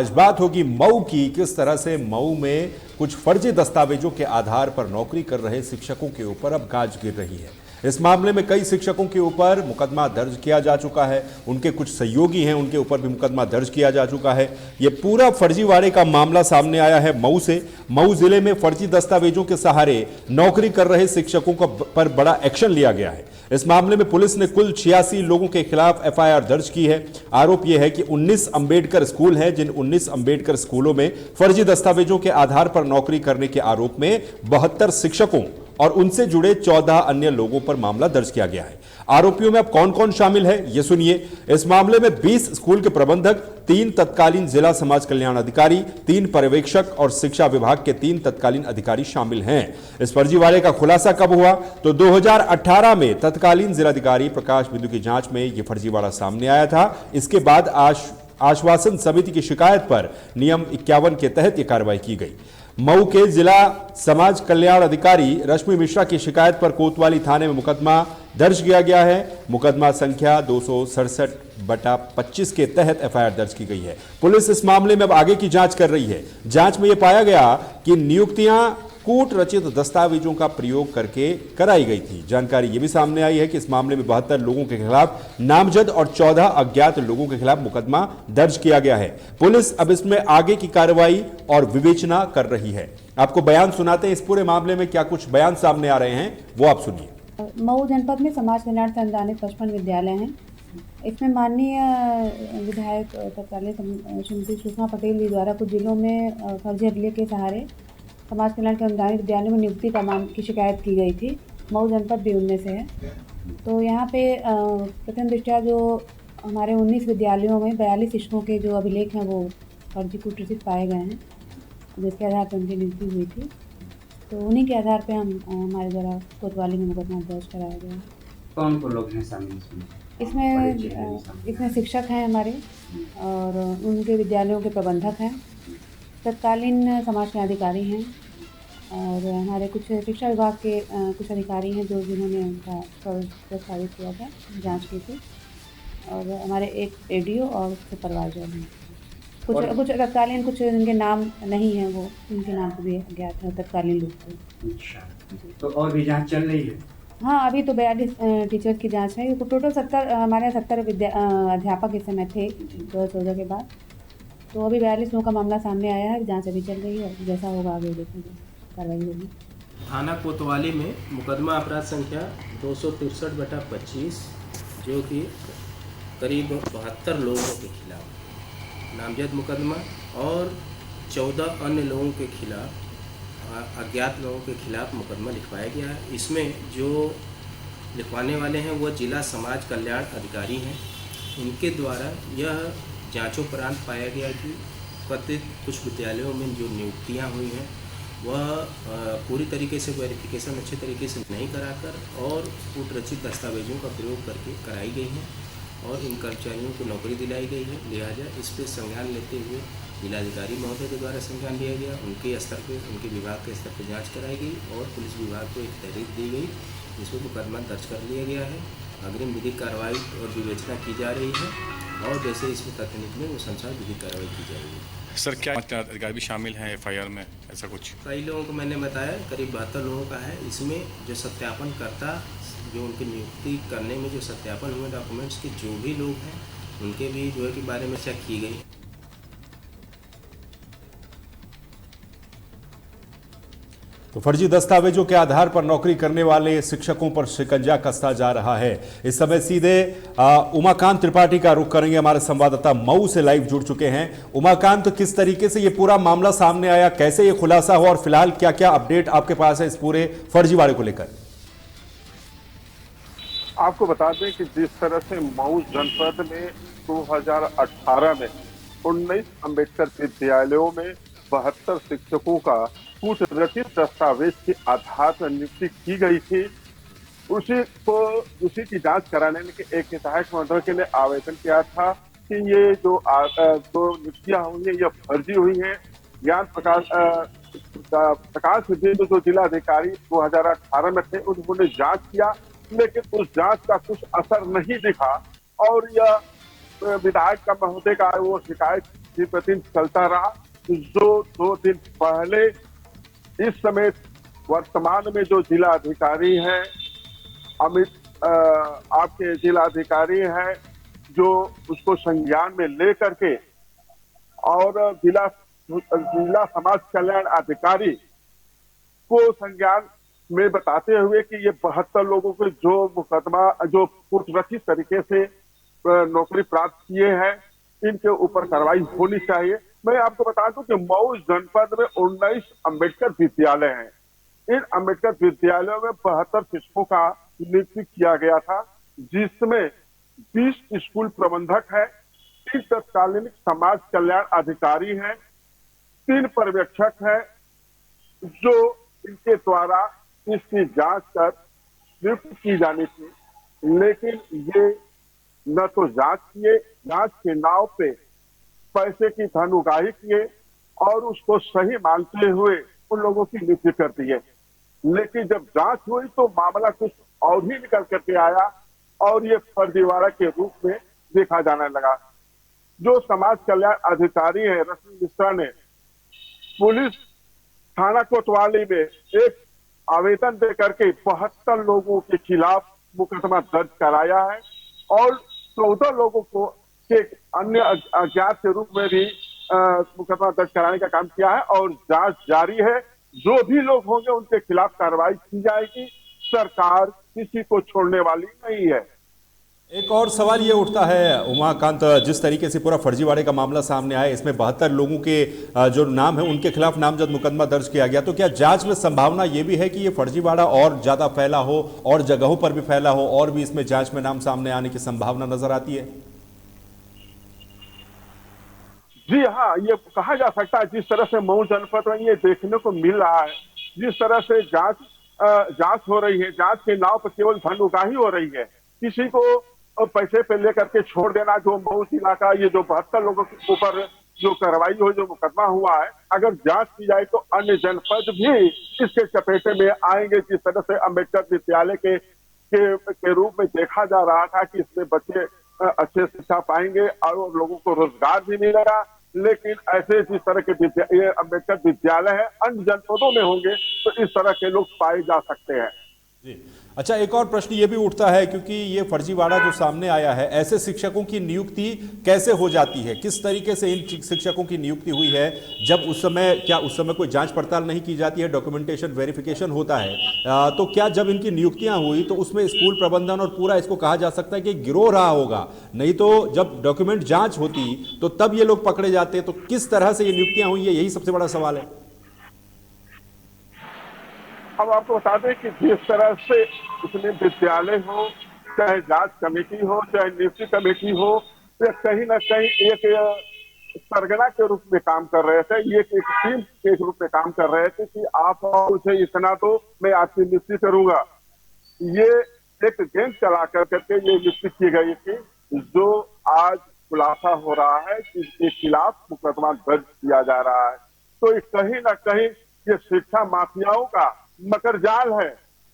आज बात होगी मऊ की। किस तरह से मऊ में कुछ फर्जी दस्तावेजों के आधार पर नौकरी कर रहे शिक्षकों के ऊपर अब गाज गिर रही है। इस मामले में कई शिक्षकों के ऊपर मुकदमा दर्ज किया जा चुका है, उनके कुछ सहयोगी हैं, उनके ऊपर भी मुकदमा दर्ज किया जा चुका है। ये पूरा फर्जीवाड़े का मामला सामने आया है मऊ से। मऊ जिले में फर्जी दस्तावेजों के सहारे नौकरी कर रहे शिक्षकों पर बड़ा एक्शन लिया गया है। इस मामले में पुलिस ने कुल 86 लोगों के खिलाफ एफआईआर दर्ज की है। आरोप यह है कि 19 अंबेडकर स्कूल हैं, जिन 19 अंबेडकर स्कूलों में फर्जी दस्तावेजों के आधार पर नौकरी करने के आरोप में 72 शिक्षकों और उनसे जुड़े 14 अन्य लोगों पर मामला दर्ज किया गया है। आरोपियों में अब कौन कौन शामिल है, यह सुनिए। इस मामले में 20 स्कूल के प्रबंधक, 3 तत्कालीन जिला समाज कल्याण अधिकारी, 3 पर्यवेक्षक और शिक्षा विभाग के 3 तत्कालीन अधिकारी शामिल हैं। इस फर्जीवाड़े का खुलासा कब हुआ? तो 2018 में तत्कालीन जिलाधिकारी प्रकाश बिंदु की जांच में यह फर्जीवाड़ा सामने आया था। इसके बाद आश्वासन समिति की शिकायत पर नियम 51 के तहत यह कार्रवाई की गई। मऊ के जिला समाज कल्याण अधिकारी रश्मि मिश्रा की शिकायत पर कोतवाली थाने में मुकदमा दर्ज किया गया है। मुकदमा संख्या 267/25 के तहत एफआईआर दर्ज की गई है। पुलिस इस मामले में अब आगे की जांच कर रही है। जांच में यह पाया गया कि नियुक्तियां कूट रचित दस्तावेजों का प्रयोग करके कराई गई थी। जानकारी यह भी सामने आई है कि इस मामले में 72 लोगों के खिलाफ नामजद और 14 अज्ञात लोगों के खिलाफ मुकदमा दर्ज किया गया है। पुलिस अब इसमें आगे की कार्रवाई और विवेचना कर रही है। आपको बयान सुनाते हैं। इस पूरे मामले में क्या कुछ बयान सामने आ रहे हैं, वो आप सुनिए। मऊ जनपद में समाज कल्याण से अनुदानित 55 विद्यालय हैं। इसमें माननीय विधायक तत्कालीन श्रीमती सुषमा पटेल जी द्वारा कुछ जिलों में फर्जी अभिलेख के सहारे समाज कल्याण के अनुदानित विद्यालयों में नियुक्ति की शिकायत की गई थी। मऊ जनपद भी उनमें से है। तो यहाँ पे प्रथम दृष्टया जो हमारे 19 विद्यालयों में 42 शिक्षकों के जो अभिलेख हैं वो फर्जी कूटरचित पाए गए हैं, जिसके आधार पर उनकी नियुक्ति हुई थी। तो उन्हीं के आधार पे हमारे द्वारा कोतवाली में मुकदमा दर्ज कराया गया। कौन कौन लोग हैं शामिल इसमें शिक्षक हैं हमारे, और उनके विद्यालयों के प्रबंधक हैं, तत्कालीन समाज के अधिकारी हैं, और हमारे कुछ शिक्षा विभाग के कुछ अधिकारी हैं जिन्होंने उनका प्रस्तावित किया था, जांच की थी, और हमारे एक एडीओ और सुपरवाइजर हैं। कुछ तत्कालीन, कुछ जिनके नाम नहीं हैं, वो उनके नाम भी अज्ञात हैं तत्कालीन लोग को। अच्छा, तो और भी जांच चल रही है? हाँ, अभी तो 42 टीचर की जांच है। टोटल 70 हमारे 70 अध्यापक इस समय थे 2014 के बाद। तो अभी 42 लोगों का मामला सामने आया है। जांच अभी चल रही है, जैसा होगा आगे देखेंगे, कार्रवाई होगी। थाना कोतवाली में मुकदमा अपराध संख्या 263/25 जो कि करीब 72 लोगों के खिलाफ नामजद मुकदमा और 14 अन्य लोगों के खिलाफ, अज्ञात लोगों के खिलाफ मुकदमा लिखवाया गया है। इसमें जो लिखवाने वाले हैं वह जिला समाज कल्याण अधिकारी हैं। इनके द्वारा यह जांचोपरांत पाया गया कि कथित कुछ विद्यालयों में जो नियुक्तियां हुई हैं वह पूरी तरीके से वेरिफिकेशन अच्छे तरीके से नहीं कराकर और कूट रचित दस्तावेजों का प्रयोग करके कराई गई हैं और इन कर्मचारियों को नौकरी दिलाई गई है। लिहाजा इस पर संज्ञान लेते हुए जिलाधिकारी महोदय के द्वारा संज्ञान लिया गया। उनके स्तर पर, उनके विभाग के स्तर पर जाँच कराई गई और पुलिस विभाग को एक तहरीर दी गई, जिसमें मुकदमा दर्ज कर लिया गया है। अग्रिम विधिक कार्रवाई और विवेचना की जा रही है और जैसे इसमें तथ्य निकले उस अनुसार विधिक कार्रवाई की जाएगी। सर, क्या अधिकारी भी शामिल हैं एफआईआर में, ऐसा कुछ? कई लोगों को मैंने बताया, करीब 72 लोगों का है। इसमें जो सत्यापन करता, जो उनकी नियुक्ति करने में जो सत्यापन हुए डॉक्यूमेंट्स के जो भी लोग हैं उनके भी जो है कि बारे में चेक की गई। तो फर्जी दस्तावेजों के आधार पर नौकरी करने वाले शिक्षकों पर शिकंजा कसता जा रहा है। इस समय सीधे उमाकांत त्रिपाठी का रुख करेंगे। हमारे संवाददाता मऊ से लाइव जुड़ चुके हैं। उमाकांत, तो किस तरीके से ये पूरा मामला सामने आया, कैसे ये खुलासा हुआ और फिलहाल क्या क्या अपडेट आपके पास है इस पूरे फर्जीवाड़े को लेकर? आपको बता दें कि जिस तरह से मऊ जनपद में 2018 में 19 अंबेडकर विद्यालयों में 72 शिक्षकों का कूट रचित दस्तावेज के आधार पर नियुक्ति की गई थी, उसी की जांच कराने के एक विधायक महोदय ने आवेदन किया था कि ये जो नियुक्तियां हुई हैं ये फर्जी हुई हैं। ज्ञान प्रकाश बिंदु जो जिलाधिकारी 2018 में थे, उन्होंने जांच किया, लेकिन उस जांच का कुछ असर नहीं दिखा और यह विधायक का महोदय का वो शिकायत दिन प्रतिदिन चलता रहा। जो 2 दिन पहले इस समय वर्तमान में जो जिला अधिकारी हैं आपके जिला अधिकारी हैं जो उसको संज्ञान में ले करके और जिला समाज कल्याण अधिकारी को संज्ञान में बताते हुए कि ये 72 लोगों को जो मुकदमा जो कूटरचित तरीके से नौकरी प्राप्त किए हैं इनके ऊपर कार्रवाई होनी चाहिए। मैं आपको बता दूं कि मऊ जनपद में 19 अंबेडकर विद्यालय हैं। इन अंबेडकर विद्यालयों में 72 शिक्षकों का नियुक्ति किया गया था, जिसमें 20 स्कूल प्रबंधक है, 3 तत्कालीन समाज कल्याण अधिकारी हैं, 3 पर्यवेक्षक हैं जो इनके द्वारा इसकी जांच कर नियुक्त की जानी थी। लेकिन ये न तो जांच के नाव पे पैसे की धन उगाही किए और उसको सही मानते हुए उन लोगों की नियुक्ति कर दी है। लेकिन जब जांच हुई तो मामला कुछ और ही निकल करके आया और ये फर्जीवाड़ा के रूप में देखा जाने लगा। जो समाज कल्याण अधिकारी है रश्मि मिश्रा ने पुलिस थाना कोतवाली में एक आवेदन दे करके 72 लोगों के खिलाफ मुकदमा दर्ज कराया है और 14 लोगों को एक अन्य अज्ञात के रूप में भी मुकदमा दर्ज कराने का काम किया है और जांच जारी है। जो भी लोग होंगे उनके खिलाफ कार्रवाई की जाएगी। सरकार किसी को छोड़ने वाली नहीं है। एक और सवाल ये उठता है उमाकांत, जिस तरीके से पूरा फर्जीवाड़े का मामला सामने आया, इसमें 72 लोगों के जो नाम है उनके खिलाफ नामजद मुकदमा दर्ज किया गया, तो क्या जांच में संभावना ये भी है कि ये फर्जीवाड़ा और ज्यादा फैला हो और जगहों पर भी फैला हो और भी इसमें जांच में नाम सामने आने की संभावना नजर आती है? जी हाँ, ये कहा जा सकता है। जिस तरह से मऊ जनपद में ये देखने को मिल रहा है, जिस तरह से जांच हो रही है, जांच के नाव पर केवल धन उगाही हो रही है, किसी को पैसे पे लेकर के छोड़ देना। जो मऊ जिला का ये जो 72 लोगों के ऊपर जो कार्रवाई हो, जो मुकदमा हुआ है, अगर जांच की जाए तो अन्य जनपद भी इसके चपेटे में आएंगे। जिस तरह से अंबेडकर विद्यालय के रूप में देखा जा रहा था कि इसमें बच्चे अच्छे शिक्षा पाएंगे और लोगों को रोजगार भी मिलेगा, लेकिन ऐसे जिस तरह के ये अंबेडकर विद्यालय है अन्य जनपदों में होंगे तो इस तरह के लोग पाए जा सकते हैं। जी अच्छा, एक और प्रश्न ये भी उठता है क्योंकि ये फर्जीवाड़ा जो सामने आया है, ऐसे शिक्षकों की नियुक्ति कैसे हो जाती है, किस तरीके से इन शिक्षकों की नियुक्ति हुई है? जब उस समय कोई जांच पड़ताल नहीं की जाती है, डॉक्यूमेंटेशन वेरिफिकेशन होता है, तो क्या जब इनकी नियुक्तियां हुई तो उसमें स्कूल प्रबंधन और पूरा इसको कहा जा सकता है कि गिरोह रहा होगा? नहीं तो जब डॉक्यूमेंट जांच होती तो तब ये लोग पकड़े जाते, तो किस तरह से ये नियुक्तियां हुई है, यही सबसे बड़ा सवाल है। हम आपको बता दें कि जिस तरह से उसमें विद्यालय हो, चाहे जांच कमेटी हो, चाहे नियुक्ति कमेटी हो, ये कहीं ना कहीं एक सरगना के रूप में काम कर रहे थे, ये एक टीम के रूप में काम कर रहे थे कि आप मुझे इतना तो मैं आपकी नियुक्ति करूंगा। ये एक गेम चला करके ये नियुक्ति की गई थी, जो आज खुलासा हो रहा है कि इसके खिलाफ मुकदमा दर्ज किया जा रहा है। तो कहीं ना कहीं ये शिक्षा माफियाओं का मकर जाल है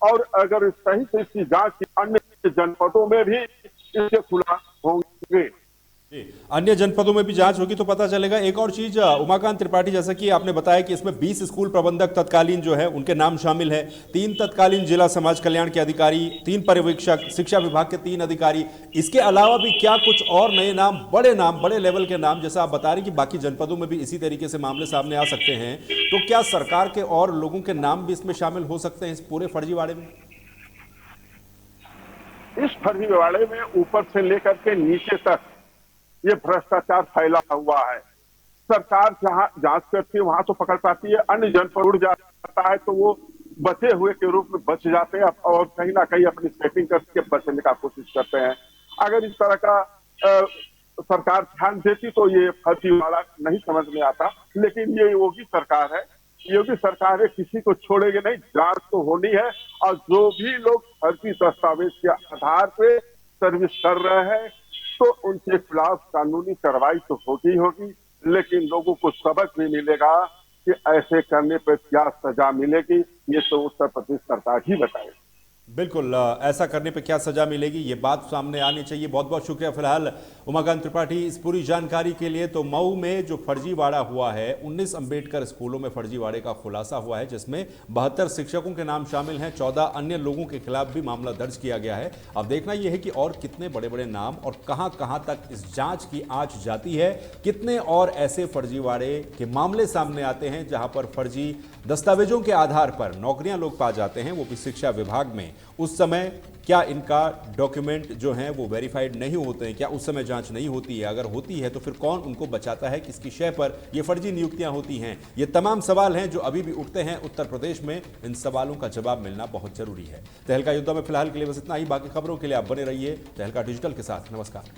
और अगर सही से इसकी जांच अन्य जनपदों में भी इसके खुलासा होंगे, अन्य जनपदों में भी जांच होगी तो पता चलेगा। एक और चीज उमाकांत त्रिपाठी, जैसा कि आपने बताया कि इसमें 20 स्कूल प्रबंधक तत्कालीन जो है उनके नाम शामिल है, 3 तत्कालीन जिला समाज कल्याण के अधिकारी, 3 पर्यवेक्षक, शिक्षा विभाग के 3 अधिकारी, इसके अलावा भी क्या कुछ और नए नाम, बड़े लेवल के नाम, जैसा आप बता रहे कि बाकी जनपदों में भी इसी तरीके से मामले सामने आ सकते हैं, तो क्या सरकार के और लोगों के नाम भी इसमें शामिल हो सकते हैं इस पूरे फर्जीवाड़े में? इस फर्जीवाड़े में ऊपर से लेकर के नीचे तक ये भ्रष्टाचार फैला हुआ है। सरकार जहां जांच करती है वहां तो पकड़ पाती है, अन्य जनपद उड़ जाता है तो वो बचे हुए के रूप में बच जाते हैं और कहीं ना कहीं अपनी सेटिंग करके बचने का कोशिश करते हैं। अगर इस तरह का सरकार ध्यान देती तो ये फर्जीवाड़ा नहीं समझ में आता, लेकिन ये योगी सरकार है, योगी सरकार है, किसी को छोड़ेगी नहीं, जांच तो होनी है और जो भी लोग फर्जी दस्तावेज के आधार पे सर्विस कर रहे हैं तो उनके खिलाफ कानूनी कार्रवाई तो होगी होगी, लेकिन लोगों को सबक भी मिलेगा कि ऐसे करने पर क्या सजा मिलेगी, ये तो उत्तर प्रदेश सरकार ही बताएगी। बिल्कुल, ऐसा करने पे क्या सजा मिलेगी ये बात सामने आनी चाहिए। बहुत बहुत शुक्रिया फिलहाल उमाकांत त्रिपाठी इस पूरी जानकारी के लिए। तो मऊ में जो फर्जीवाड़ा हुआ है, 19 अंबेडकर स्कूलों में फर्जीवाड़े का खुलासा हुआ है, जिसमें 72 शिक्षकों के नाम शामिल हैं, 14 अन्य लोगों के खिलाफ भी मामला दर्ज किया गया है। अब देखना यह है कि और कितने बड़े बड़े नाम और कहां कहां तक इस जांच की आंच जाती है, कितने और ऐसे फर्जीवाड़े के मामले सामने आते हैं जहां पर फर्जी दस्तावेजों के आधार पर नौकरियां लोग पा जाते हैं, वो भी शिक्षा विभाग में। उस समय क्या इनका डॉक्यूमेंट जो हैं वो वेरीफाइड नहीं होते हैं? क्या उस समय जांच नहीं होती है? अगर होती है तो फिर कौन उनको बचाता है? किसकी शय पर ये फर्जी नियुक्तियां होती हैं? ये तमाम सवाल हैं जो अभी भी उठते हैं उत्तर प्रदेश में। इन सवालों का जवाब मिलना बहुत जरूरी है। तहलका युद्ध में फिलहाल के लिए बस इतना ही। बाकी खबरों के लिए आप बने रहिए तहलका डिजिटल के साथ। नमस्कार।